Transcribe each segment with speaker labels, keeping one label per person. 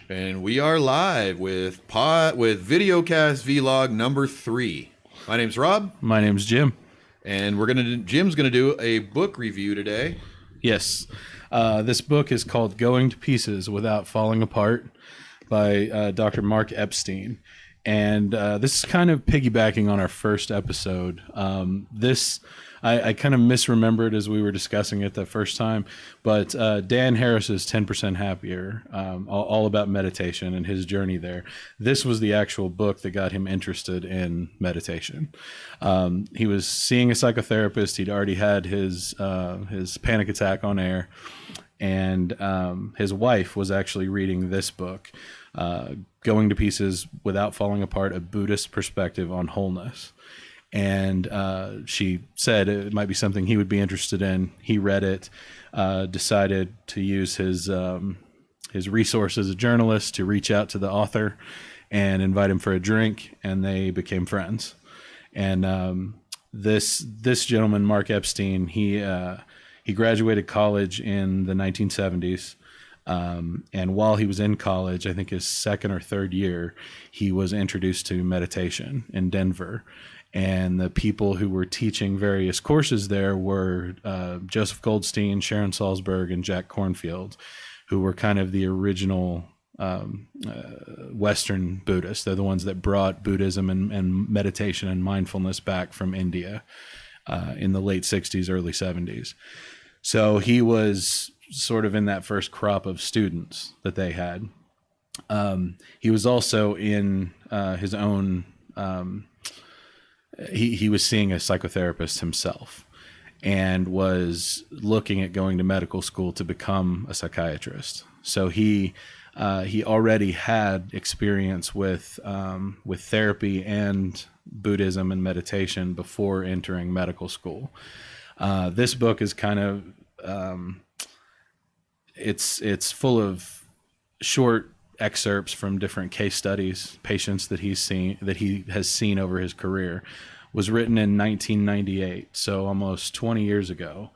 Speaker 1: And we are live with videocast vlog number 3. My name's Rob.
Speaker 2: My name's Jim.
Speaker 1: And Jim's gonna do a book review today.
Speaker 2: Yes. This book is called Going to Pieces Without Falling Apart by Dr. Marc Epstein. And this is kind of piggybacking on our first episode. I kind of misremembered as we were discussing it the first time, but Dan Harris's 10% Happier, all about meditation and his journey there. This was the actual book that got him interested in meditation. He was seeing a psychotherapist. He'd already had his panic attack on air, and his wife was actually reading this book, Going to Pieces Without Falling Apart, a Buddhist perspective on wholeness. And she said it might be something he would be interested in. He read it, decided to use his resource as a journalist to reach out to the author and invite him for a drink, and they became friends. And this gentleman, Marc Epstein, he graduated college in the 1970s. And while he was in college, I think his second or third year, he was introduced to meditation in Denver. And the people who were teaching various courses there were Joseph Goldstein, Sharon Salzberg, and Jack Kornfield, who were kind of the original Western Buddhists. They're the ones that brought Buddhism and meditation and mindfulness back from India in the late 60s, early 70s. So he was sort of in that first crop of students that they had. He was also in his own... He was seeing a psychotherapist himself and was looking at going to medical school to become a psychiatrist. So he already had experience with therapy and Buddhism and meditation before entering medical school. This book is kind of it's full of short excerpts from different case studies, patients that he has seen over his career. Was written in 1998, so almost 20 years ago.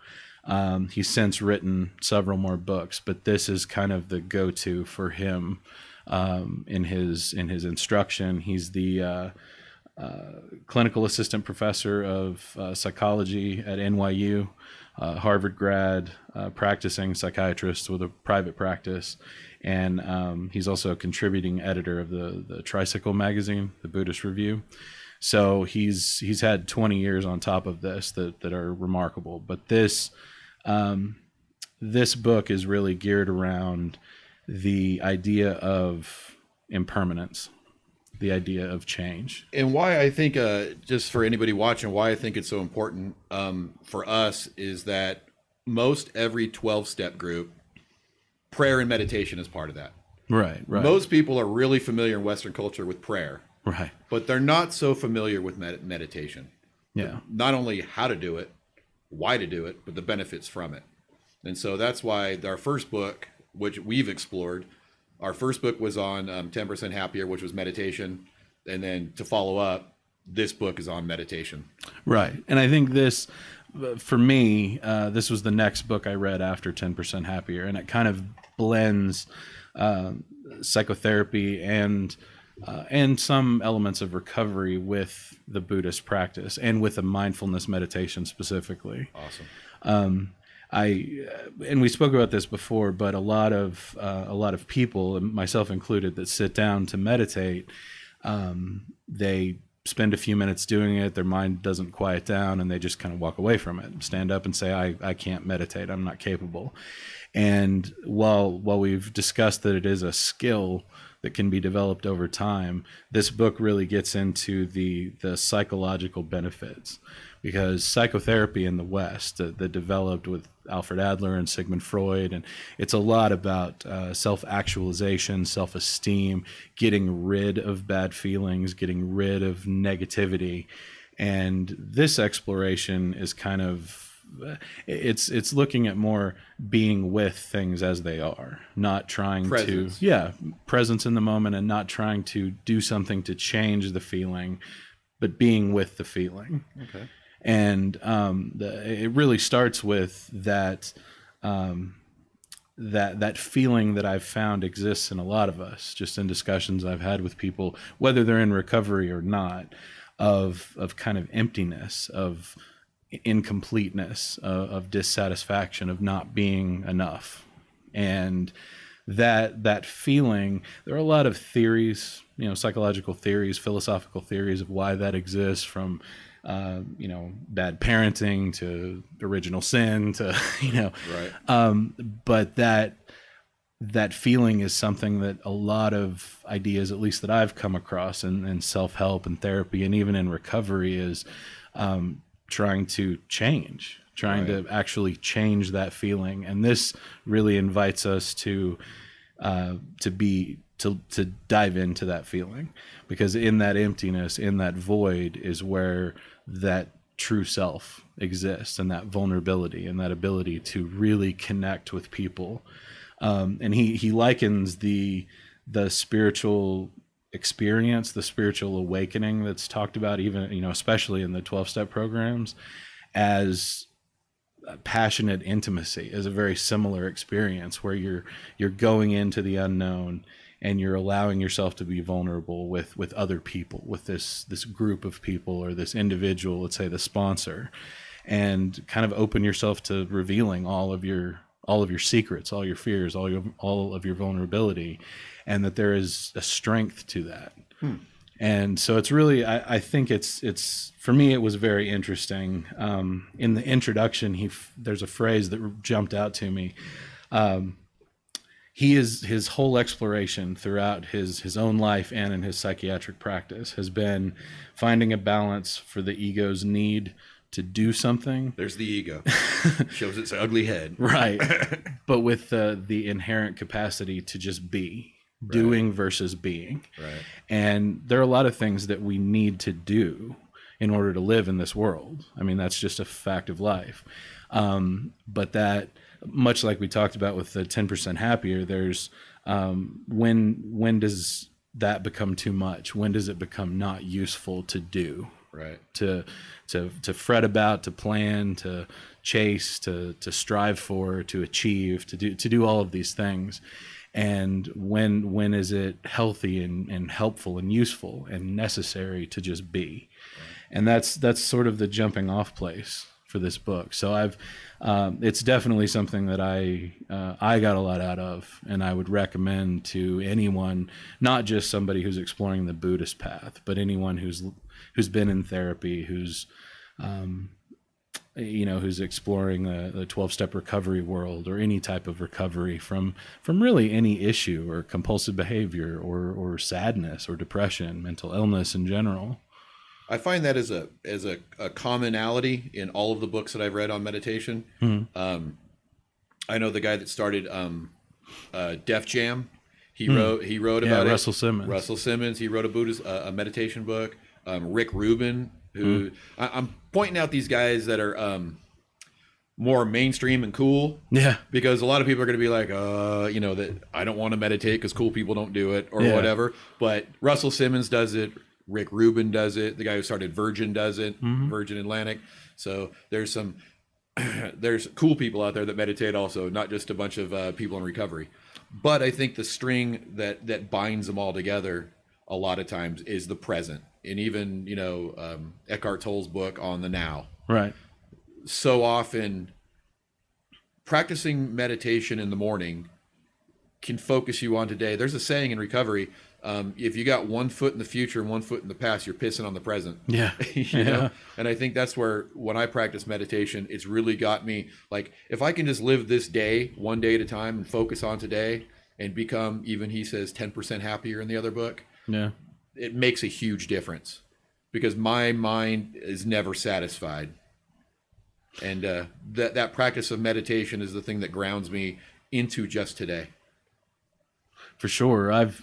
Speaker 2: He's since written several more books, but this is kind of the go-to for him in his instruction. He's the clinical assistant professor of psychology at NYU, Harvard grad, practicing psychiatrist with a private practice. And he's also a contributing editor of the Tricycle magazine, the Buddhist Review. So he's had 20 years on top of this that are remarkable. But this book is really geared around the idea of impermanence, the idea of change.
Speaker 1: And why I think, just for anybody watching, why I think it's so important for us is that most every 12-step group, prayer and meditation is part of that.
Speaker 2: Right.
Speaker 1: Most people are really familiar in Western culture with prayer.
Speaker 2: Right.
Speaker 1: But they're not so familiar with meditation.
Speaker 2: Yeah.
Speaker 1: Not only how to do it, why to do it, but the benefits from it. And so that's why our first book, which we've explored, our first book was on 10% Happier, which was meditation. And then to follow up, this book is on meditation.
Speaker 2: Right. And I think this, for me, this was the next book I read after 10% Happier. And it kind of blends psychotherapy and some elements of recovery with the Buddhist practice and with the mindfulness meditation specifically.
Speaker 1: Awesome.
Speaker 2: And we spoke about this before, but a lot of people, myself included, that sit down to meditate, they spend a few minutes doing it, their mind doesn't quiet down, and they just kind of walk away from it, stand up and say, I can't meditate, I'm not capable. And while we've discussed that it is a skill that can be developed over time, this book really gets into the psychological benefits, because psychotherapy in the West that developed with Alfred Adler and Sigmund Freud, and it's a lot about self-actualization, self-esteem, getting rid of bad feelings, getting rid of negativity. And this exploration is kind of, it's looking at more being with things as they are, not trying presence in the moment, and not trying to do something to change the feeling, but being with the feeling.
Speaker 1: Okay.
Speaker 2: And it really starts with that that feeling that I've found exists in a lot of us, just in discussions I've had with people, whether they're in recovery or not, of kind of emptiness, of incompleteness, of dissatisfaction, of not being enough. And that feeling, there are a lot of theories, psychological theories, philosophical theories of why that exists, from bad parenting to original sin to
Speaker 1: Right.
Speaker 2: but that feeling is something that a lot of ideas, at least that I've come across in self-help and therapy and even in recovery, is trying to
Speaker 1: Right.
Speaker 2: to actually change that feeling. And this really invites us to dive into that feeling, because in that emptiness, in that void, is where that true self exists, and that vulnerability and that ability to really connect with people. And he likens the spiritual experience, the spiritual awakening that's talked about, even, especially in the 12-step programs, as passionate intimacy, is a very similar experience where you're going into the unknown and you're allowing yourself to be vulnerable with other people, with this group of people, or this individual, let's say the sponsor, and kind of open yourself to revealing all of your secrets, all your fears, all of your vulnerability, and that there is a strength to that. And so it's really, I think it's for me, it was very interesting. In the introduction, there's a phrase that jumped out to me. His whole exploration throughout his own life and in his psychiatric practice has been finding a balance for the ego's need to do something.
Speaker 1: There's the ego. Shows its ugly head.
Speaker 2: Right. But with the inherent capacity to just be. Doing versus being.
Speaker 1: Right.
Speaker 2: And there are a lot of things that we need to do in order to live in this world. I mean, that's just a fact of life. But that, much like we talked about with the 10% happier, there's when does that become too much? When does it become not useful to do?
Speaker 1: Right.
Speaker 2: To fret about, to plan, to chase, to strive for, to achieve, to do all of these things. And when is it healthy and helpful and useful and necessary to just be? Right. And that's sort of the jumping off place for this book. So it's definitely something that I got a lot out of, and I would recommend to anyone, not just somebody who's exploring the Buddhist path, but anyone who's been in therapy, who's exploring the 12-step recovery world, or any type of recovery from really any issue or compulsive behavior or sadness or depression, mental illness in general.
Speaker 1: I find that as a commonality in all of the books that I've read on meditation.
Speaker 2: Mm-hmm.
Speaker 1: I know the guy that started Def Jam. He wrote about
Speaker 2: Russell Simmons.
Speaker 1: Russell Simmons. He wrote a Buddhist a meditation book. Rick Rubin, who I'm pointing out these guys that are more mainstream and cool.
Speaker 2: Yeah.
Speaker 1: Because a lot of people are going to be like, that I don't want to meditate because cool people don't do it or whatever. But Russell Simmons does it. Rick Rubin does it. The guy who started Virgin does it. Virgin Atlantic. So there's there's cool people out there that meditate also, not just a bunch of people in recovery. But I think the string that binds them all together a lot of times is the present. And even, Eckhart Tolle's book on the now. Right. So often practicing meditation in the morning can focus you on today. There's a saying in recovery, if you got 1 foot in the future and 1 foot in the past, you're pissing on the present.
Speaker 2: Yeah.
Speaker 1: you know? And I think that's where, when I practice meditation, it's really got me, like, if I can just live this day, one day at a time, and focus on today and become, even he says, 10% happier in the other book. Yeah. It makes a huge difference, because my mind is never satisfied. And that practice of meditation is the thing that grounds me into just today.
Speaker 2: For sure. I've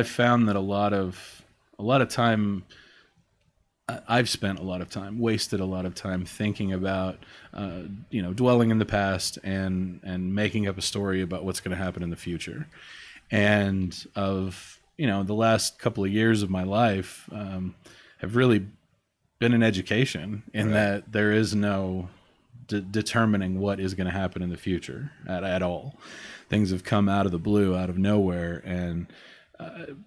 Speaker 2: found that a lot of time, I've spent a lot of time, wasted a lot of time thinking about, dwelling in the past and making up a story about what's going to happen in the future. And the last couple of years of my life have really been an education in that there is no determining what is going to happen in the future at all. Things have come out of the blue, out of nowhere, and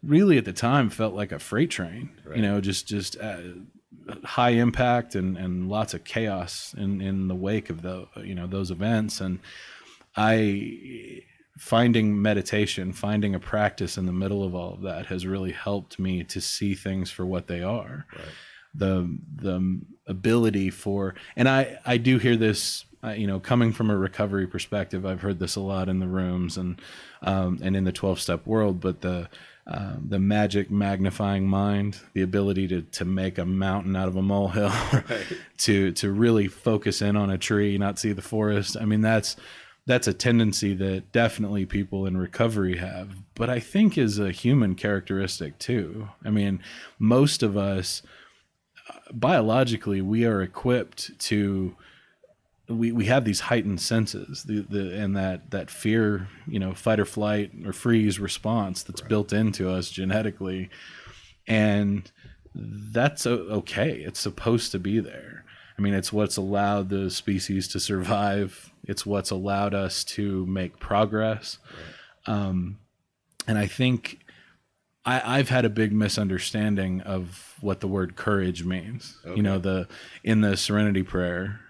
Speaker 2: really at the time felt like a freight train.
Speaker 1: Right.
Speaker 2: You know, just high impact and lots of chaos in the wake of those events. And finding meditation, finding a practice in the middle of all of that has really helped me to see things for what they are. Right. The ability for, and I do hear this, coming from a recovery perspective, I've heard this a lot in the rooms and in the 12-step world, but the magic magnifying mind, the ability to make a mountain out of a molehill, right. to really focus in on a tree, not see the forest. I mean, that's a tendency that definitely people in recovery have, but I think is a human characteristic too. I mean, most of us, biologically, we are equipped to, we have these heightened senses, and that fear, fight or flight or freeze response that's right. built into us genetically, and that's okay. It's supposed to be there. I mean, it's what's allowed the species to survive. It's what's allowed us to make progress. Right. And I think I've had a big misunderstanding of what the word courage means. Okay. In the Serenity Prayer,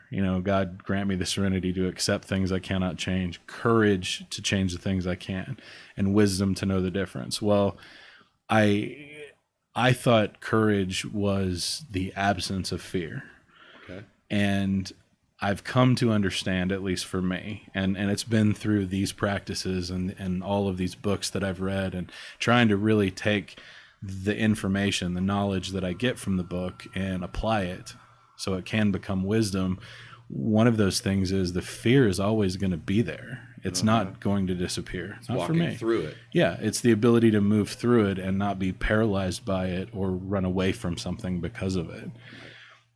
Speaker 2: God grant me the serenity to accept things I cannot change, courage to change the things I can, and wisdom to know the difference. Well, I thought courage was the absence of fear. Okay. And I've come to understand, at least for me, and it's been through these practices and all of these books that I've read and trying to really take the information, the knowledge that I get from the book and apply it so it can become wisdom. One of those things is the fear is always going to be there. It's not going to disappear.
Speaker 1: It's
Speaker 2: not
Speaker 1: walking
Speaker 2: for me.
Speaker 1: Through it.
Speaker 2: Yeah, it's the ability to move through it and not be paralyzed by it or run away from something because of it.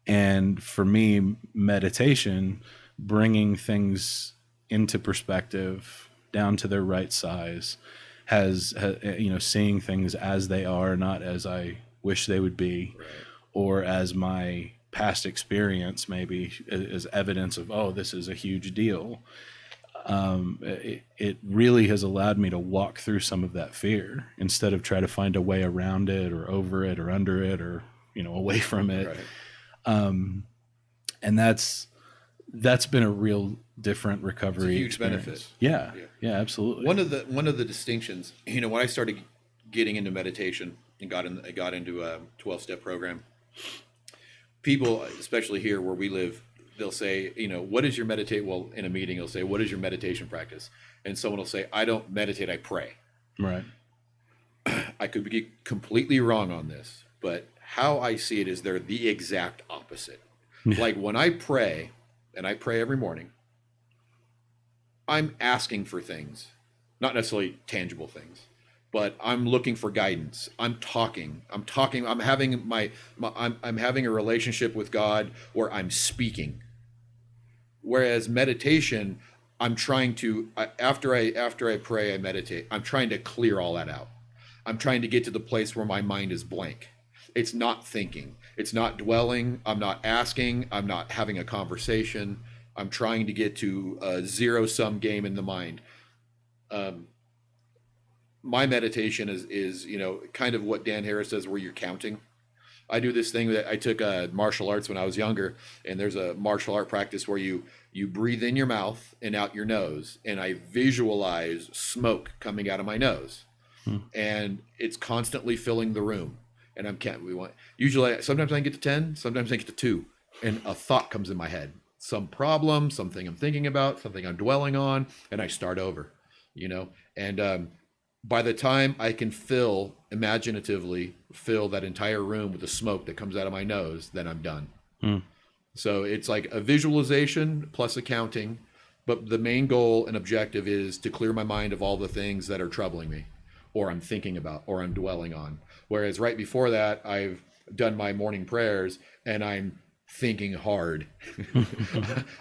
Speaker 2: And for me, meditation, bringing things into perspective, down to their right size, has seeing things as they are, not as I wish they would be, right. or as my past experience maybe as evidence of, oh, this is a huge deal. It really has allowed me to walk through some of that fear instead of try to find a way around it or over it or under it or away from it. Right. And that's been a real different recovery.
Speaker 1: It's a huge
Speaker 2: experience.
Speaker 1: Benefit.
Speaker 2: Yeah, absolutely.
Speaker 1: One of the distinctions, when I started getting into meditation and got into a 12-step program, people, especially here where we live, they'll say, what is your Well, in a meeting, they'll say, what is your meditation practice? And someone will say, I don't meditate, I pray. Right. I could be completely wrong on this, but how I see it is they're the exact opposite. Like when I pray, and I pray every morning, I'm asking for things, not necessarily tangible things, but I'm looking for guidance. I'm talking. I'm having I'm having a relationship with God where I'm speaking. Whereas meditation, I'm trying to, after I pray, I meditate, I'm trying to clear all that out. I'm trying to get to the place where my mind is blank. It's not thinking. It's not dwelling. I'm not asking. I'm not having a conversation. I'm trying to get to a zero-sum game in the mind. My meditation is kind of what Dan Harris does, where you're counting. I do this thing that I took martial arts when I was younger, and there's a martial art practice where you breathe in your mouth and out your nose, and I visualize smoke coming out of my nose, and it's constantly filling the room. And sometimes I get to 10, sometimes I get to 2, and a thought comes in my head, some problem, something I'm thinking about, something I'm dwelling on, and I start over, and by the time I can imaginatively fill that entire room with the smoke that comes out of my nose, then I'm done. So it's like a visualization plus accounting, but the main goal and objective is to clear my mind of all the things that are troubling me, or I'm thinking about, or I'm dwelling on. Whereas right before that, I've done my morning prayers and I'm thinking hard.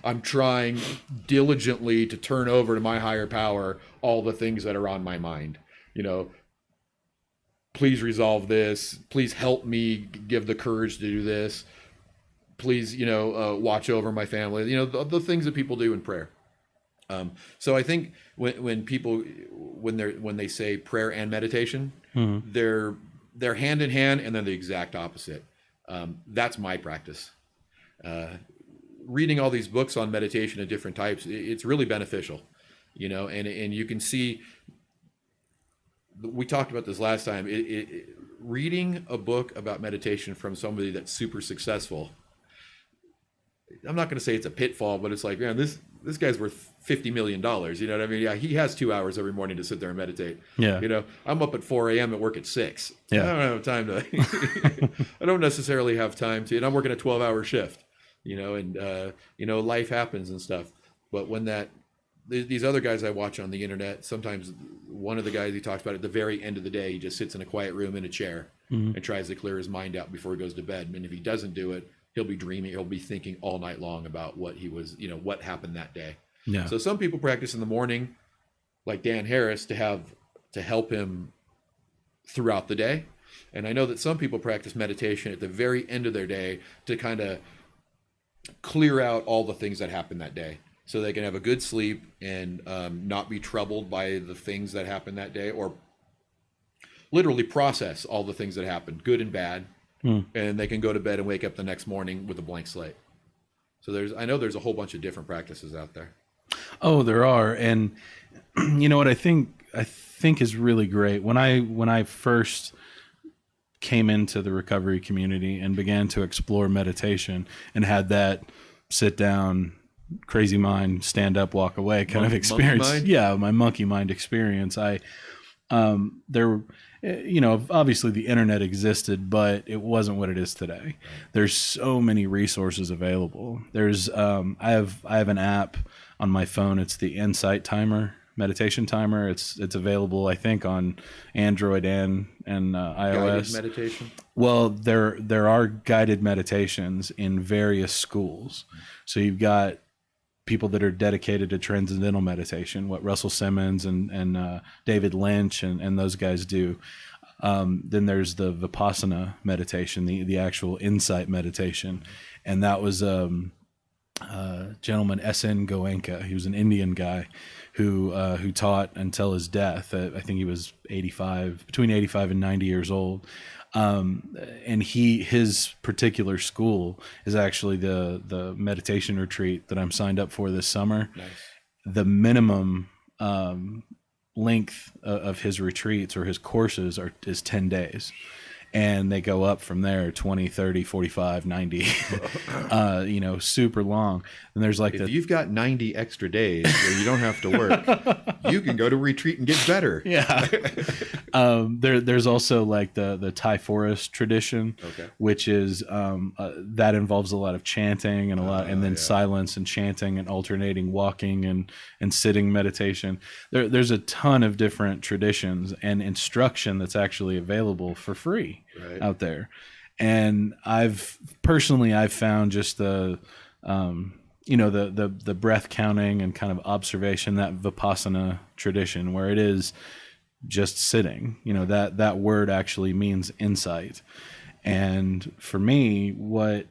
Speaker 1: I'm trying diligently to turn over to my higher power all the things that are on my mind. Please resolve this. Please help me give the courage to do this. please, watch over my family. The things that people do in prayer. So I think when they say prayer and meditation, they're hand in hand, and they're the exact opposite. That's my practice. Reading all these books on meditation of different types, it's really beneficial, and you can see. We talked about this last time. Reading a book about meditation from somebody that's super successful, I'm not going to say it's a pitfall, but it's like, man, this guy's worth $50 million. You know what I mean? Yeah, he has 2 hours every morning to sit there and meditate.
Speaker 2: Yeah.
Speaker 1: I'm up at 4 a.m. at work at 6.
Speaker 2: Yeah.
Speaker 1: I don't have time to, I don't necessarily have time to, and I'm working a 12-hour shift, and, life happens and stuff. But when these other guys I watch on the internet, sometimes one of the guys he talks about at the very end of the day, he just sits in a quiet room in a chair and tries to clear his mind out before he goes to bed. And if he doesn't do it, he'll be dreaming. He'll be thinking all night long about what he was, what happened that day.
Speaker 2: Yeah.
Speaker 1: So some people practice in the morning, like Dan Harris, to help him throughout the day. And I know that some people practice meditation at the very end of their day to kind of clear out all the things that happened that day, so they can have a good sleep and not be troubled by the things that happened that day, or literally process all the things that happened, good and bad. And they can go to bed and wake up the next morning with a blank slate. So I know there's a whole bunch of different practices out there.
Speaker 2: Oh, there are. And you know what I think is really great, when I first came into the recovery community and began to explore meditation and had that sit down, crazy mind, stand up, walk away kind of experience. Yeah, my monkey mind experience. Obviously the internet existed, but it wasn't what it is today. Right. There's so many resources available. There's I have an app on my phone. It's the Insight Timer, meditation timer. It's available, I think, on Android and iOS. Guided meditation. Well, there are guided meditations in various schools. So you've got people that are dedicated to transcendental meditation, what Russell Simmons and David Lynch and those guys do. Then there's the Vipassana meditation, the actual insight meditation. And that was gentleman S.N. Goenka. He was an Indian guy who taught until his death. I think he was between 85 and 90 years old. And his particular school is actually the meditation retreat that I'm signed up for this summer. Nice. The minimum length of his retreats or his courses is 10 days. And they go up from there, 20, 30, 45, 90, super long. And there's if
Speaker 1: you've got 90 extra days where you don't have to work, you can go to retreat and get better.
Speaker 2: Yeah. There's also the Thai forest tradition, which is that involves a lot of chanting and and then silence and chanting and alternating walking and sitting meditation. There's a ton of different traditions and instruction that's actually available for free. Right. Out there. And I've found just the breath counting and kind of observation, that Vipassana tradition where it is just sitting, that word actually means insight. And for me, one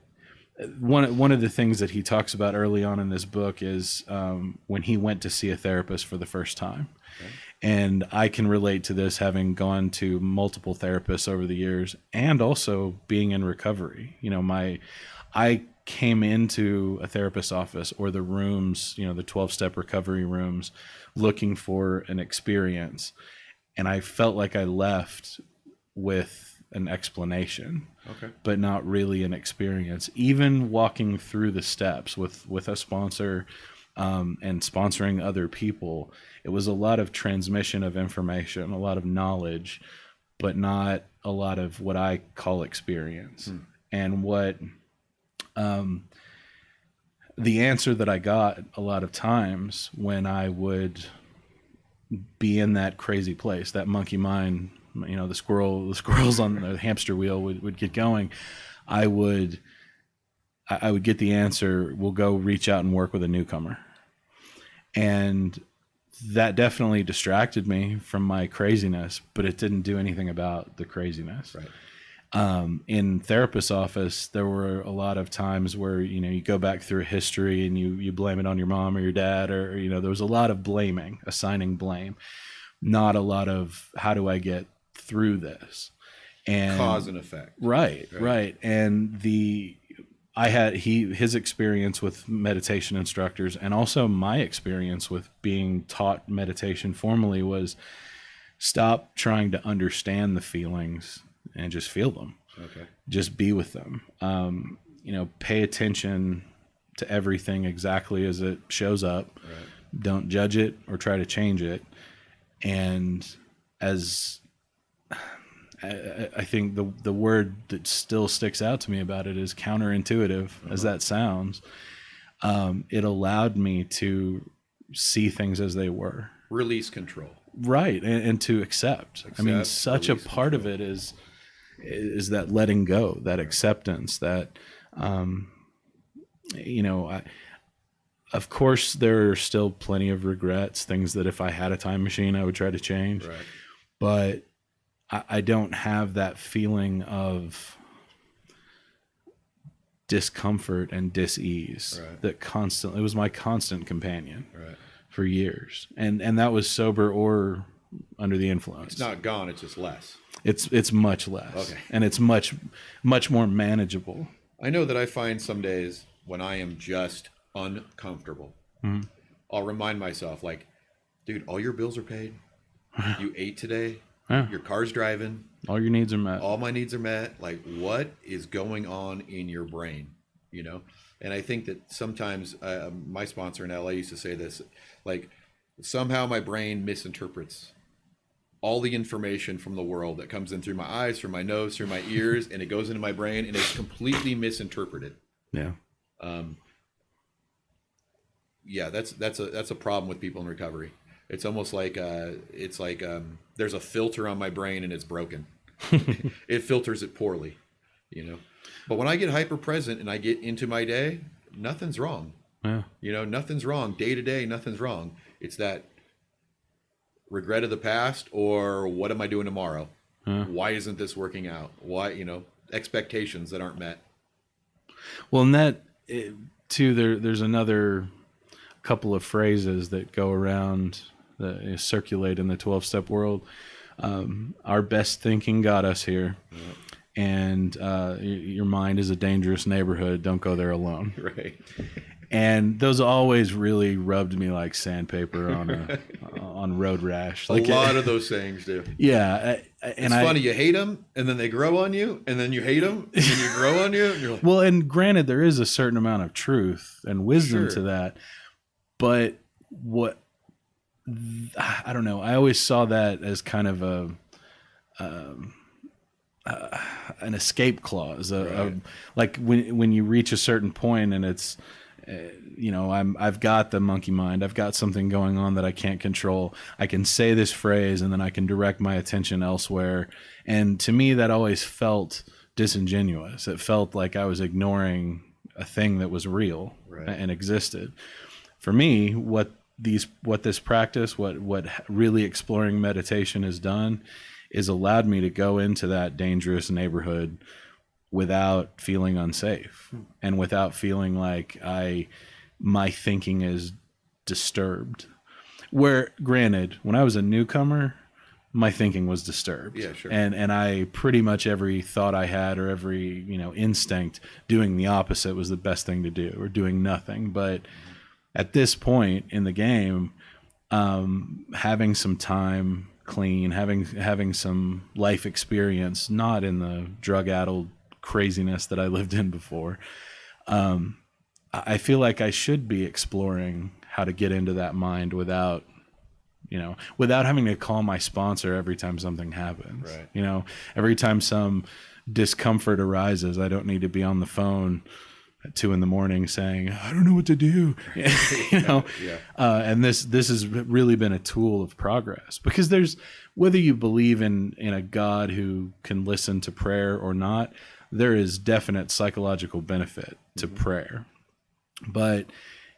Speaker 2: of the things that he talks about early on in this book is when he went to see a therapist for the first time. Okay. And I can relate to this, having gone to multiple therapists over the years and also being in recovery. I came into a therapist's office or the rooms, the 12-step recovery rooms, looking for an experience. And I felt like I left with an explanation, but not really an experience. Even walking through the steps with a sponsor and sponsoring other people, it was a lot of transmission of information, a lot of knowledge, but not a lot of what I call experience. And what the answer that I got a lot of times when I would be in that crazy place, that monkey mind, the squirrels on the hamster wheel would get going, I would get the answer, we'll go reach out and work with a newcomer. And that definitely distracted me from my craziness, but it didn't do anything about the craziness. Right. In therapist's office, there were a lot of times where, you go back through history and you blame it on your mom or your dad, or, there was a lot of blaming, assigning blame, not a lot of how do I get through this? And
Speaker 1: cause and effect.
Speaker 2: Right. And his experience with meditation instructors, and also my experience with being taught meditation formally, was stop trying to understand the feelings and just feel them.
Speaker 1: Okay.
Speaker 2: Just be with them. Pay attention to everything exactly as it shows up.
Speaker 1: Right.
Speaker 2: Don't judge it or try to change it. And as I think the word that still sticks out to me about it is counterintuitive, as that sounds. It allowed me to see things as they were.
Speaker 1: Release control.
Speaker 2: Right. And to accept. I mean, such a part control. Of it is that letting go, that acceptance, that, of course there are still plenty of regrets, things that if I had a time machine, I would try to change,
Speaker 1: right.
Speaker 2: But I don't have that feeling of discomfort and dis-ease that it was my constant companion for years. And that was sober or under the influence.
Speaker 1: It's not gone, it's just less.
Speaker 2: It's much less. Okay. And it's much more manageable.
Speaker 1: I know that I find some days when I am just uncomfortable, I'll remind myself, like, dude, all your bills are paid. You ate today. Yeah. Your car's driving.
Speaker 2: All your needs are met.
Speaker 1: All my needs are met. Like, what is going on in your brain? And I think that sometimes my sponsor in LA used to say this, like, somehow my brain misinterprets all the information from the world that comes in through my eyes, through my nose, through my ears, and it goes into my brain and it's completely misinterpreted.
Speaker 2: Yeah.
Speaker 1: That's a problem with people in recovery. It's almost like there's a filter on my brain and it's broken. It filters it poorly, But when I get hyper present and I get into my day, nothing's wrong.
Speaker 2: Yeah.
Speaker 1: Nothing's wrong. Day to day, nothing's wrong. It's that regret of the past, or what am I doing tomorrow? Why isn't this working out? Why, expectations that aren't met.
Speaker 2: Well, and that too, there's another couple of phrases that go around, that circulate in the 12-step world. Our best thinking got us here. Yeah. And your mind is a dangerous neighborhood. Don't go there alone.
Speaker 1: Right.
Speaker 2: And those always really rubbed me like sandpaper on road rash. Like,
Speaker 1: a lot of those sayings do.
Speaker 2: Yeah.
Speaker 1: It's funny. You hate them, and then they grow on you, and then you hate them, and then you grow on you. And you're like,
Speaker 2: well, and granted, there is a certain amount of truth and wisdom to that. But I don't know. I always saw that as kind of an escape clause. Like when you reach a certain point and it's, I've got the monkey mind. I've got something going on that I can't control. I can say this phrase and then I can direct my attention elsewhere. And to me, that always felt disingenuous. It felt like I was ignoring a thing that was real and existed. For me, what this practice, what really exploring meditation has done, is allowed me to go into that dangerous neighborhood without feeling unsafe and without feeling like my thinking is disturbed. Where, granted, when I was a newcomer, my thinking was disturbed.
Speaker 1: Yeah, sure.
Speaker 2: And I pretty much every thought I had, or every, instinct, doing the opposite was the best thing to do, or doing nothing. But at this point in the game, having some time clean, having some life experience, not in the drug-addled craziness that I lived in before, I feel like I should be exploring how to get into that mind without having to call my sponsor every time something happens.
Speaker 1: Right.
Speaker 2: Every time some discomfort arises, I don't need to be on the phone at 2 a.m. saying, I don't know what to do. Yeah. And this has really been a tool of progress, because there's, whether you believe in a God who can listen to prayer or not, there is definite psychological benefit to prayer. But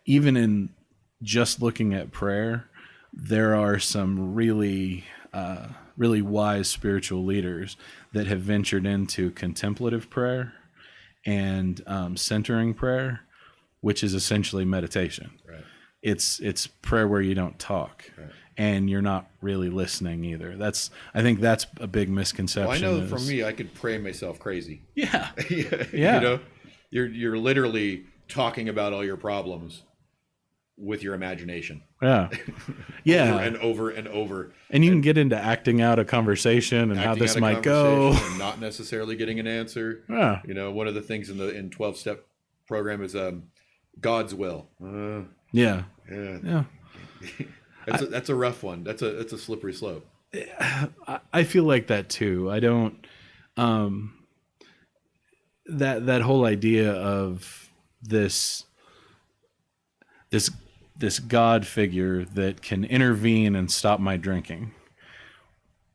Speaker 2: even in just looking at prayer, there are some really really wise spiritual leaders that have ventured into contemplative prayer and centering prayer, which is essentially meditation.
Speaker 1: Right.
Speaker 2: It's prayer where you don't talk,
Speaker 1: Right.
Speaker 2: and you're not really listening either. I think that's a big misconception.
Speaker 1: Well, I know for me, I could pray myself crazy.
Speaker 2: Yeah.
Speaker 1: You know, you're literally talking about all your problems with your imagination.
Speaker 2: Yeah. Yeah.
Speaker 1: Over and over and over.
Speaker 2: And you can get into acting out a conversation and how
Speaker 1: Acting
Speaker 2: this
Speaker 1: out a
Speaker 2: might go.
Speaker 1: conversation and not necessarily getting an answer.
Speaker 2: Yeah.
Speaker 1: You know, one of the things in 12-step program is God's will.
Speaker 2: Yeah.
Speaker 1: Yeah. That's a rough one. That's a slippery slope.
Speaker 2: I feel like that too. I don't that whole idea of this God figure that can intervene and stop my drinking,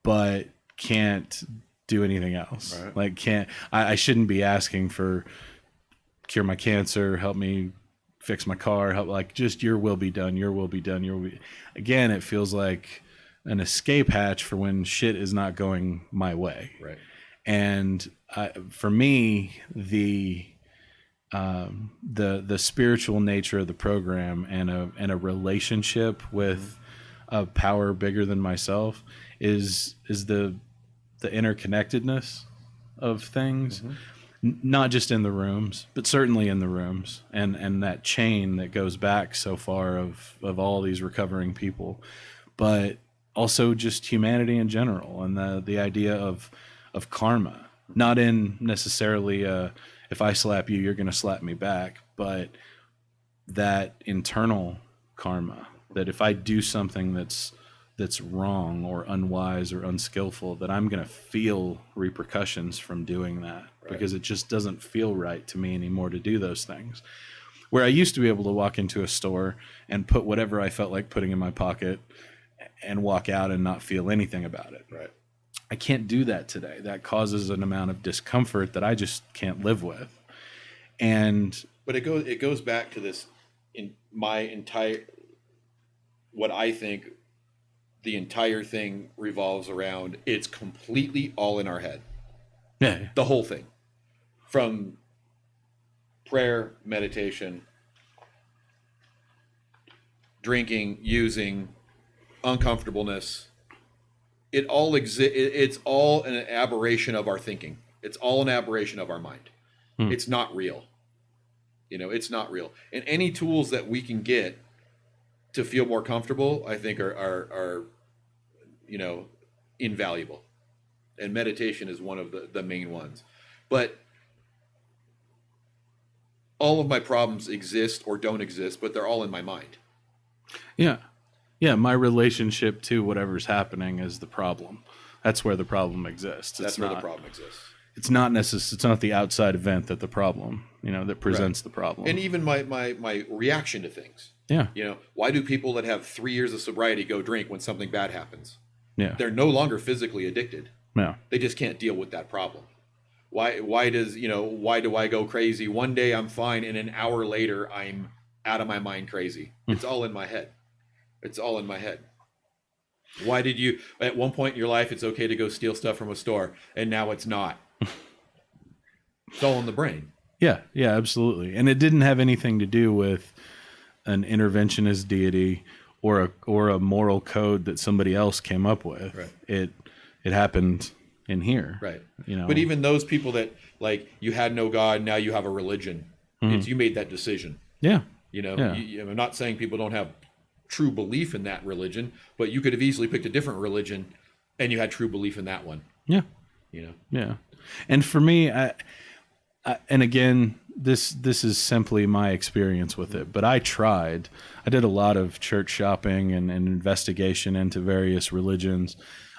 Speaker 2: but can't do anything else.
Speaker 1: Right.
Speaker 2: Like I shouldn't be asking for cure my cancer, help me fix my car, just your will be done, your will be done, your will be. Again, it feels like an escape hatch for when shit is not going my way.
Speaker 1: Right.
Speaker 2: And for me, the spiritual nature of the program and a relationship with a power bigger than myself is the interconnectedness of things. Not just in the rooms, but certainly in the rooms, and that chain that goes back so far of all these recovering people, but also just humanity in general, and the idea of karma, not in necessarily if I slap you, you're going to slap me back, but that internal karma, that if I do something that's wrong or unwise or unskillful, that I'm going to feel repercussions from doing that. Right. Because it just doesn't feel right to me anymore to do those things. Where I used to be able to walk into a store and put whatever I felt like putting in my pocket and walk out and not feel anything about it.
Speaker 1: Right.
Speaker 2: I can't do that today. That causes an amount of discomfort that I just can't live with.
Speaker 1: But it goes back to this in my entire, what I think the entire thing revolves around. It's completely all in our head.
Speaker 2: Yeah.
Speaker 1: The whole thing. From prayer, meditation, drinking, using, uncomfortableness. It all it's all an aberration of our thinking. It's all an aberration of our mind. It's not real. You know, it's not real. And any tools that we can get to feel more comfortable, I think are you know, invaluable. And meditation is one of the main ones. But all of my problems exist or don't exist, but they're all in my mind.
Speaker 2: Yeah. Yeah, my relationship to whatever's happening is the problem. That's where the problem exists.
Speaker 1: That's where the problem exists.
Speaker 2: It's not it's not the outside event that the problem, that presents the problem.
Speaker 1: And even my reaction to things.
Speaker 2: Yeah.
Speaker 1: You know, why do people that have 3 years of sobriety go drink when something bad happens?
Speaker 2: Yeah.
Speaker 1: They're no longer physically addicted.
Speaker 2: Yeah.
Speaker 1: They just can't deal with that problem. Why do I go crazy? One day I'm fine, and an hour later I'm out of my mind crazy. It's all in my head. It's all in my head. Why did you, at one point in your life, it's okay to go steal stuff from a store, and now it's not? It's all in the brain.
Speaker 2: Yeah, absolutely. And it didn't have anything to do with an interventionist deity or a moral code that somebody else came up with.
Speaker 1: Right.
Speaker 2: It happened in here.
Speaker 1: Right.
Speaker 2: You know.
Speaker 1: But even those people that, like, you had no God, now you have a religion. It's you made that decision.
Speaker 2: Yeah.
Speaker 1: You know,
Speaker 2: Yeah.
Speaker 1: I'm not saying people don't have true belief in that religion, but you could have easily picked a different religion and you had true belief in that one.
Speaker 2: Yeah.
Speaker 1: You know.
Speaker 2: Yeah. And for me, and again, this is simply my experience with it, but I did a lot of church shopping and investigation into various religions,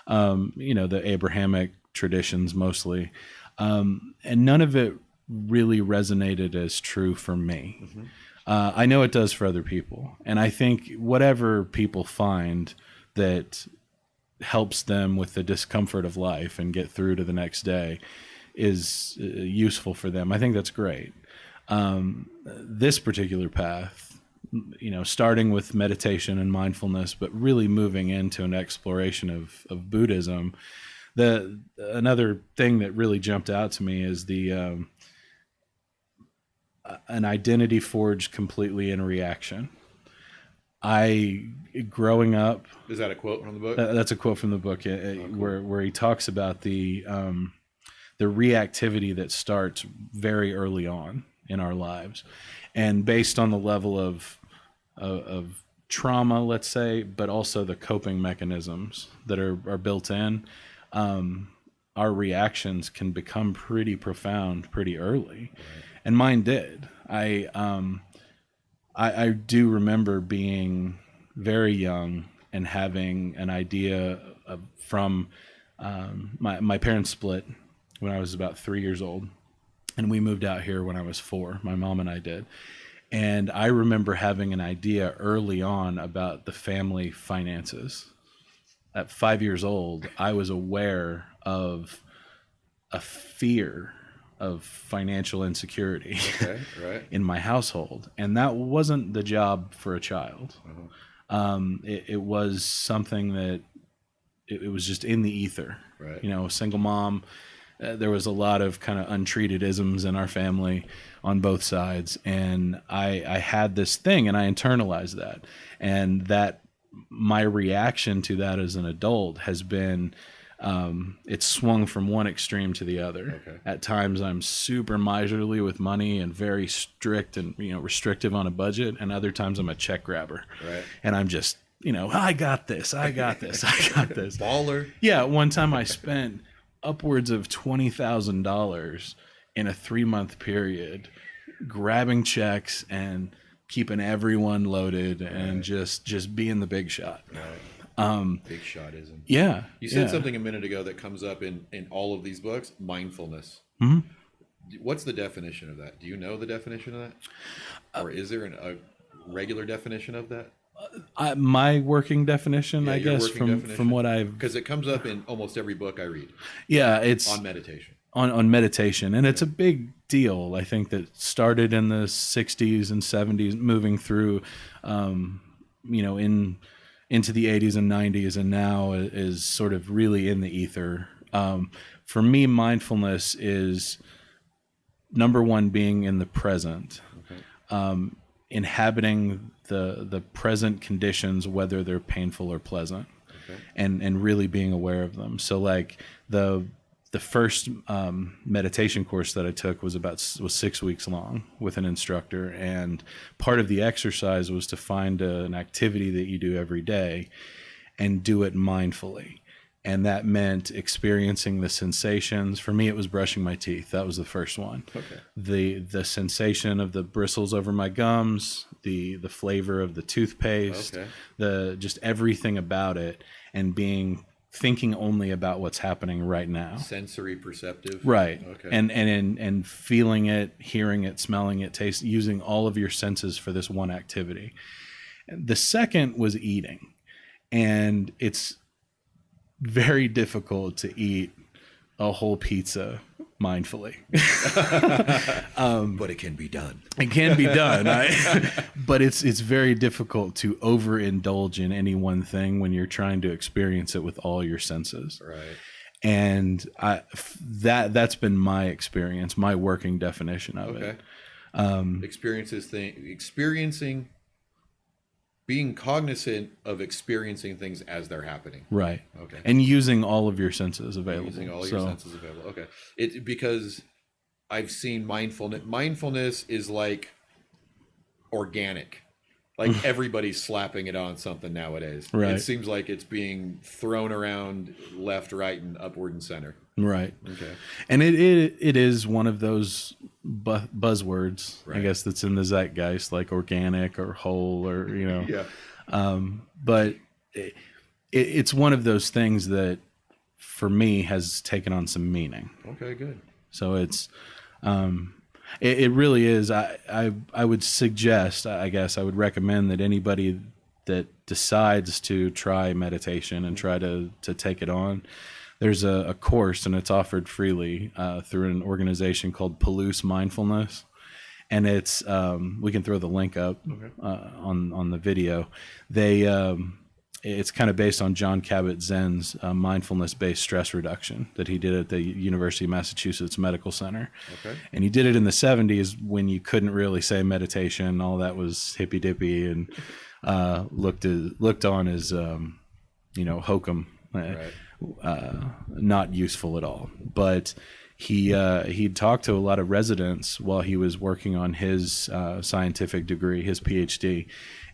Speaker 2: the Abrahamic traditions mostly. And none of it really resonated as true for me. Mm-hmm. I know it does for other people. And I think whatever people find that helps them with the discomfort of life and get through to the next day is useful for them. I think that's great. This particular path starting with meditation and mindfulness, but really moving into an exploration of Buddhism. Another thing that really jumped out to me is an identity forged completely in reaction. Growing up,
Speaker 1: is that a quote from the book?
Speaker 2: That's a quote from the book, cool. where he talks about the reactivity that starts very early on in our lives, and based on the level of trauma, let's say, but also the coping mechanisms that are built in, our reactions can become pretty profound pretty early. Right. And mine did. I do remember being very young and having an idea from my parents split when I was about 3 years old, and we moved out here when I was 4. My mom and I did. And I remember having an idea early on about the family finances. At 5 years old, I was aware of a fear of financial insecurity in my household. And that wasn't the job for a child. It was something that it was just in the ether. Right. Single mom, there was a lot of kind of untreated isms in our family on both sides. And I had this thing, and I internalized that. And that my reaction to that as an adult has been, it's swung from one extreme to the other. Okay. At times I'm super miserly with money and very strict and, restrictive on a budget. And other times I'm a check grabber. Right. And I'm just, I got this. Baller. Yeah. One time I spent upwards of $20,000 in a 3-month period grabbing checks and keeping everyone loaded and just being the big shot. Right.
Speaker 1: Big shotism.
Speaker 2: Yeah.
Speaker 1: You said something a minute ago that comes up in all of these books, mindfulness.
Speaker 2: Mm-hmm.
Speaker 1: What's the definition of that? Do you know the definition of that? Or is there a regular definition of that?
Speaker 2: My working definition, I guess, from what I've...
Speaker 1: Because it comes up in almost every book I read.
Speaker 2: Yeah, it's...
Speaker 1: On meditation.
Speaker 2: On meditation. And it's a big deal, I think, that started in the 60s and 70s, moving through, into the 80s and 90s, and now is sort of really in the ether. For me, mindfulness is, number one, being in the present. Okay. Inhabiting the present conditions, whether they're painful or pleasant. Okay. And really being aware of them. So like the first meditation course that I took was 6 weeks long with an instructor, and part of the exercise was to find an activity that you do every day and do it mindfully. And that meant experiencing the sensations. For me, it was brushing my teeth. That was the first one. Okay. The sensation of the bristles over my gums, the flavor of the toothpaste, just everything about it, and thinking only about what's happening right now.
Speaker 1: Sensory perceptive.
Speaker 2: Right. Okay. And feeling it, hearing it, smelling it, taste, using all of your senses for this one activity. The second was eating. And it's very difficult to eat a whole pizza mindfully.
Speaker 1: But it can be done.
Speaker 2: It can be done. But it's very difficult to overindulge in any one thing when you're trying to experience it with all your senses. Right. And that's been my experience, my working definition of it.
Speaker 1: Experiencing, being cognizant of experiencing things as they're happening.
Speaker 2: Right. Okay. And using all of your senses available.
Speaker 1: Okay. Because I've seen mindfulness. Mindfulness is like organic. Like everybody's slapping it on something nowadays. Right. It seems like it's being thrown around left, right, and upward and center.
Speaker 2: Right. Okay. And it is one of those buzzwords, right, I guess, that's in the zeitgeist, like organic or whole or, Yeah. But it's one of those things that, for me, has taken on some meaning.
Speaker 1: Okay, good.
Speaker 2: So it's, it really is. I would suggest, I guess, I would recommend that anybody that decides to try meditation and try to take it on, there's a course, and it's offered freely through an organization called Mindfulness. and it's we can throw the link up on the video. It's kind of based on John Kabat-Zinn's mindfulness-based stress reduction that he did at the University of Massachusetts Medical Center. Okay. And he did it in the 70s when you couldn't really say meditation. All that was hippy-dippy and looked on as, hokum, not useful at all. But he talked to a lot of residents while he was working on his scientific degree, his PhD,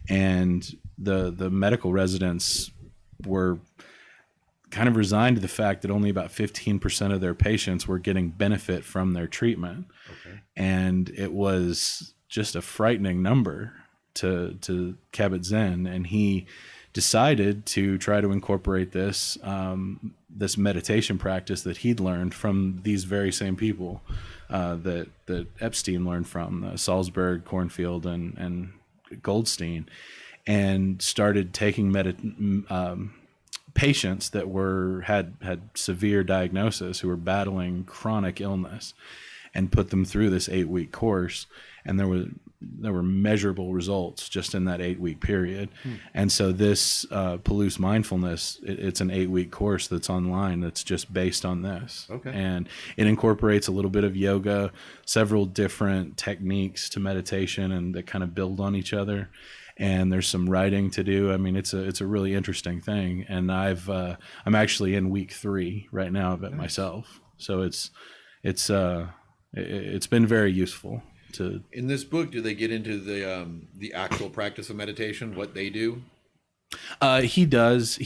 Speaker 2: and the medical residents were kind of resigned to the fact that only about 15% of their patients were getting benefit from their treatment. Okay. And it was just a frightening number to Kabat-Zinn, and he decided to try to incorporate this this meditation practice that he'd learned from these very same people that Epstein learned from, Salzberg, Kornfield, and Goldstein, and started taking patients that had severe diagnosis, who were battling chronic illness, and put them through this 8-week course, and there were measurable results just in that 8-week period. And so this Palouse Mindfulness, it's an 8-week course that's online that's just based on this. Okay. And it incorporates a little bit of yoga, several different techniques to meditation, and that kind of build on each other. And there's some writing to do. I mean, it's a really interesting thing. And I'm actually in week 3 right now of it myself. So it's been very useful.
Speaker 1: In this book, do they get into the actual practice of meditation, what they do?
Speaker 2: He does.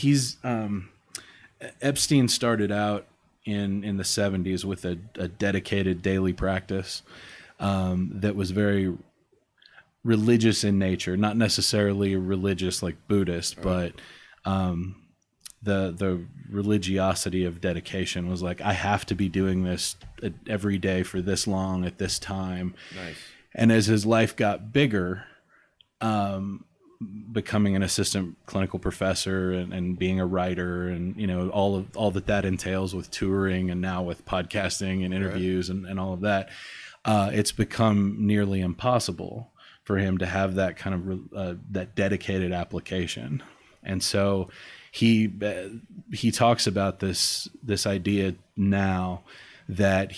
Speaker 2: Epstein started out in the 70s with a dedicated daily practice that was very religious in nature, not necessarily religious like Buddhist, but the religiosity of dedication was like, I have to be doing this every day for this long at this time. Nice. And as his life got bigger, becoming an assistant clinical professor and being a writer, and all that entails with touring, and now with podcasting and interviews and all of that, it's become nearly impossible for him to have that kind of that dedicated application. And so he talks about this idea now that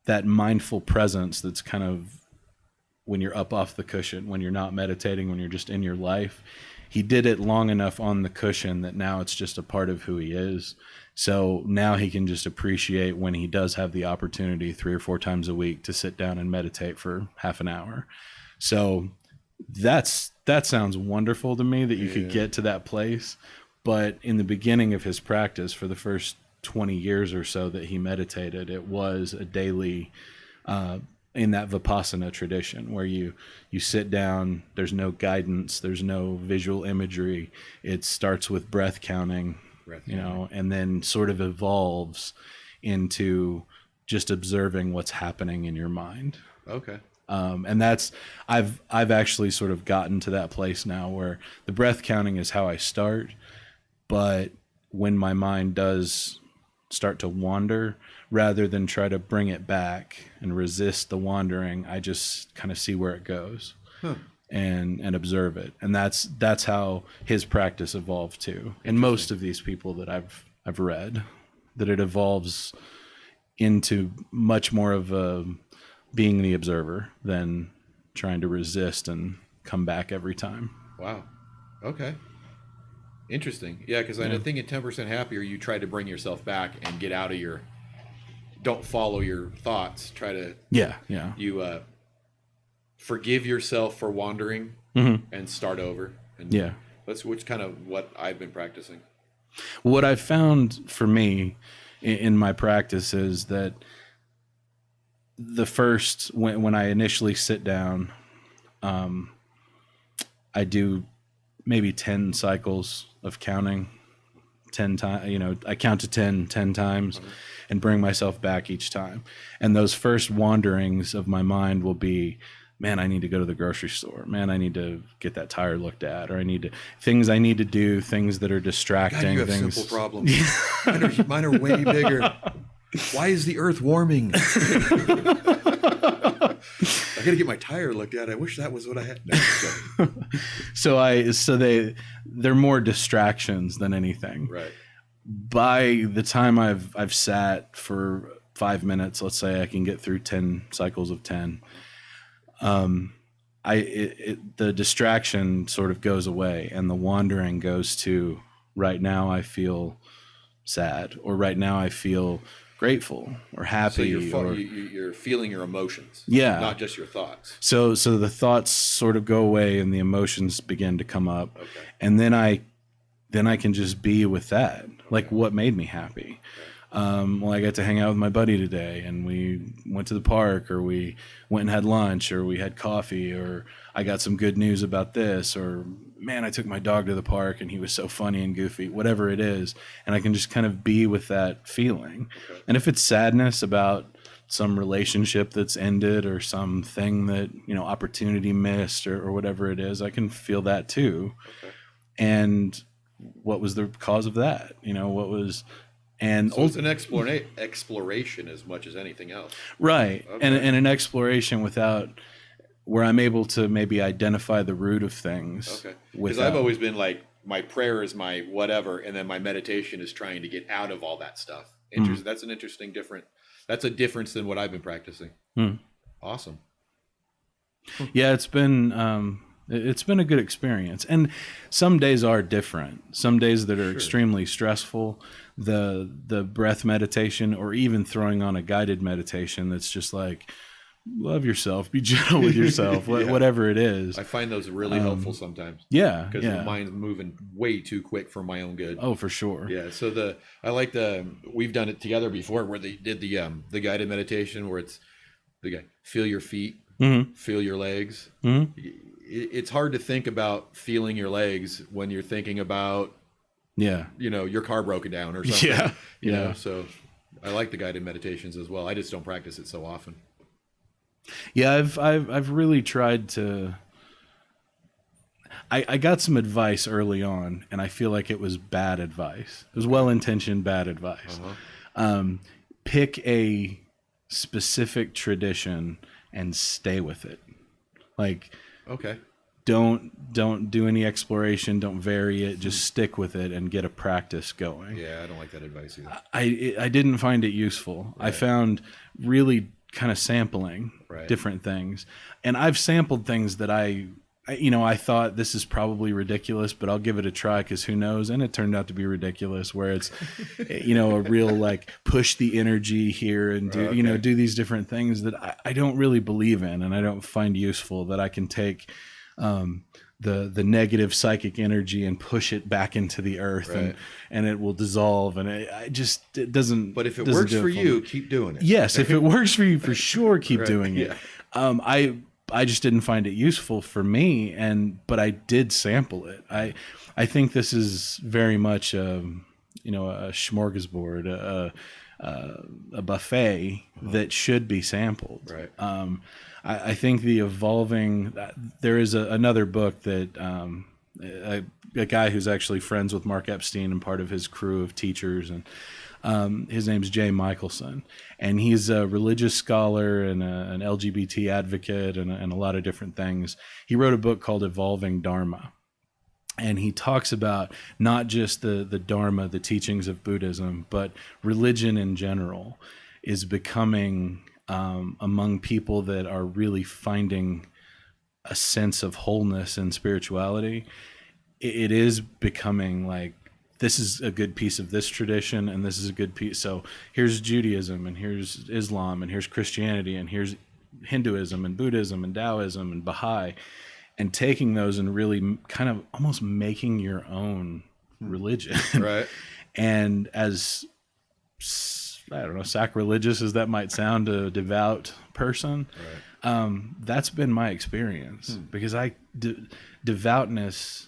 Speaker 2: that mindful presence that's kind of when you're up off the cushion, when you're not meditating, when you're just in your life. He did it long enough on the cushion that now it's just a part of who he is. So now he can just appreciate when he does have the opportunity 3 or 4 times a week to sit down and meditate for half an hour. So that sounds wonderful to me, that you could get to that place. But in the beginning of his practice, for the first 20 years or so that he meditated, it was a daily, in that Vipassana tradition, where you sit down, there's no guidance, there's no visual imagery. It starts with breath counting, and then sort of evolves into just observing what's happening in your mind. Okay. And that's, I've actually sort of gotten to that place now where the breath counting is how I start, but when my mind does start to wander, rather than try to bring it back and resist the wandering, I just kind of see where it goes and observe it. And that's how his practice evolved too. And most of these people that I've read, that it evolves into much more of a being the observer than trying to resist and come back every time.
Speaker 1: Wow. Okay. Interesting. Yeah, because I think in 10% Happier, you try to bring yourself back and get out of your, don't follow your thoughts. Try to, you forgive yourself for wandering and start over. And that's which kind of what I've been practicing.
Speaker 2: What I've found for me in my practice is that the first, when I initially sit down, I do maybe 10 cycles of counting, 10 times, I count to 10 times and bring myself back each time. And those first wanderings of my mind will be, man, I need to go to the grocery store. Man, I need to get that tire looked at, or I need to do, things that are distracting.
Speaker 1: God, you have
Speaker 2: things.
Speaker 1: Simple problems. Mine are way bigger. Why is the earth warming? I got to get my tire looked at. I wish that was what I had. No,
Speaker 2: They're more distractions than anything.
Speaker 1: right.
Speaker 2: By the time I've sat for 5 minutes, let's say I can get through 10 cycles of 10. The distraction sort of goes away, and the wandering goes to, right now I feel sad, or right now I feel grateful or happy.
Speaker 1: So you're feeling your emotions,
Speaker 2: yeah,
Speaker 1: not just your thoughts.
Speaker 2: So the thoughts sort of go away and the emotions begin to come up,
Speaker 1: Okay.
Speaker 2: and then I can just be with that. Like, what made me happy? Well, I got to hang out with my buddy today, and we went to the park, or we went and had lunch, or we had coffee, or I got some good news about this, or man, I took my dog to the park and he was so funny and goofy, whatever it is. And I can just kind of be with that feeling. Okay. And if it's sadness about some relationship that's ended, or something that, opportunity missed, or whatever it is, I can feel that too. Okay. And what was the cause of that? And
Speaker 1: so it's an exploration as much as anything else.
Speaker 2: Right. Okay. And an exploration where I'm able to maybe identify the root of things. Okay.
Speaker 1: Because I've always been like, my prayer is my whatever, and then my meditation is trying to get out of all that stuff. That's an interesting that's a difference than what I've been practicing. Awesome.
Speaker 2: Yeah, it's been a good experience. And some days are different. Some days that are extremely stressful, the breath meditation, or even throwing on a guided meditation that's just like, love yourself, be gentle with yourself, whatever it is.
Speaker 1: I find those really helpful sometimes.
Speaker 2: Yeah.
Speaker 1: Because the mind's moving way too quick for my own good.
Speaker 2: Oh, for sure.
Speaker 1: Yeah. So we've done it together before, where they did the guided meditation, where it's the guy, feel your feet, feel your legs. It's hard to think about feeling your legs when you're thinking about, your car broken down or something. Yeah. So I like the guided meditations as well. I just don't practice it so often.
Speaker 2: Yeah, I've really tried to. I got some advice early on, and I feel like it was bad advice. It was well-intentioned bad advice. Pick a specific tradition and stay with it. Like,
Speaker 1: okay,
Speaker 2: don't do any exploration. Don't vary it. Just stick with it and get a practice going.
Speaker 1: Yeah, I don't like that advice either.
Speaker 2: I didn't find it useful. Right. I found really kind of sampling different things, and I've sampled things that I thought, this is probably ridiculous, but I'll give it a try because who knows, and it turned out to be ridiculous, where it's a real like push the energy here and do do these different things that I don't really believe in, and I don't find useful, that I can take the negative psychic energy and push it back into the earth, and it will dissolve, and it doesn't.
Speaker 1: But if it works for you, keep doing it.
Speaker 2: Yes, if it works for you, for sure, keep doing it. Yeah. I just didn't find it useful for me, but I did sample it. I think this is very much a smorgasbord, a buffet that should be sampled. Right. I think the evolving. There is another book that a guy who's actually friends with Marc Epstein and part of his crew of teachers, and his name's Jay Michelson, and he's a religious scholar and an LGBT advocate and a lot of different things. He wrote a book called Evolving Dharma, and he talks about not just the Dharma, the teachings of Buddhism, but religion in general is becoming, among people that are really finding a sense of wholeness and spirituality, it is becoming like, this is a good piece of this tradition, and this is a good piece. So here's Judaism, and here's Islam, and here's Christianity, and here's Hinduism, and Buddhism, and Taoism, and Baha'i, and taking those and really kind of almost making your own religion.
Speaker 1: Right.
Speaker 2: And as, I don't know, sacrilegious as that might sound to a devout person, that's been my experience, because devoutness,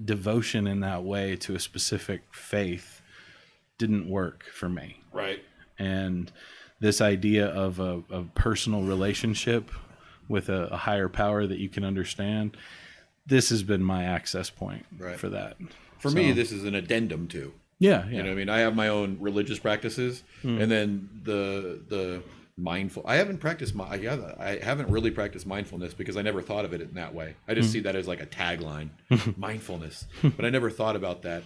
Speaker 2: devotion in that way to a specific faith didn't work for me.
Speaker 1: Right.
Speaker 2: And this idea of a personal relationship with a higher power that you can understand, this has been my access point for that.
Speaker 1: For me, this is an addendum to.
Speaker 2: Yeah.
Speaker 1: You know what I mean? I have my own religious practices, and then the mindful. I haven't practiced I haven't really practiced mindfulness because I never thought of it in that way. I just see that as like a tagline, mindfulness. But I never thought about that,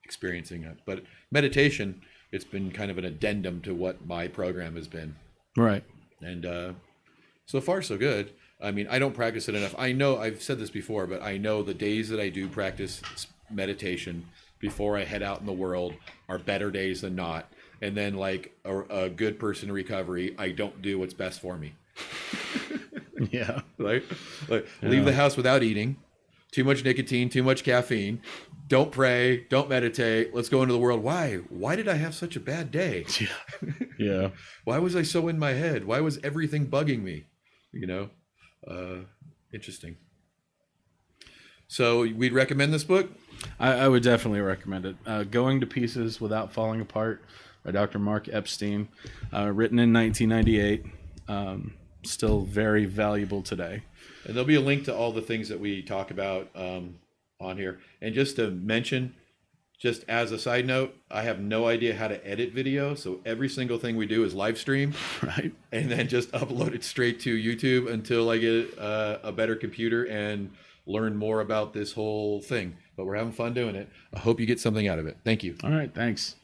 Speaker 1: experiencing it. But meditation, it's been kind of an addendum to what my program has been.
Speaker 2: Right.
Speaker 1: And so far, so good. I mean, I don't practice it enough. I know I've said this before, but I know the days that I do practice meditation before I head out in the world are better days than not. And then, like a good person in recovery, I don't do what's best for me.
Speaker 2: Yeah.
Speaker 1: Like leave the house without eating, too much nicotine, too much caffeine. Don't pray, don't meditate. Let's go into the world. Why? Why did I have such a bad day?
Speaker 2: Yeah.
Speaker 1: Why was I so in my head? Why was everything bugging me? Interesting. So we'd recommend this book?
Speaker 2: I would definitely recommend it. Going to Pieces Without Falling Apart by Dr. Marc Epstein, written in 1998. Still very valuable today.
Speaker 1: And there'll be a link to all the things that we talk about on here. And just to mention, just as a side note, I have no idea how to edit video. So every single thing we do is live stream.
Speaker 2: Right.
Speaker 1: And then just upload it straight to YouTube until I get a better computer and learn more about this whole thing. But we're having fun doing it. I hope you get something out of it. Thank you.
Speaker 2: All right. Thanks.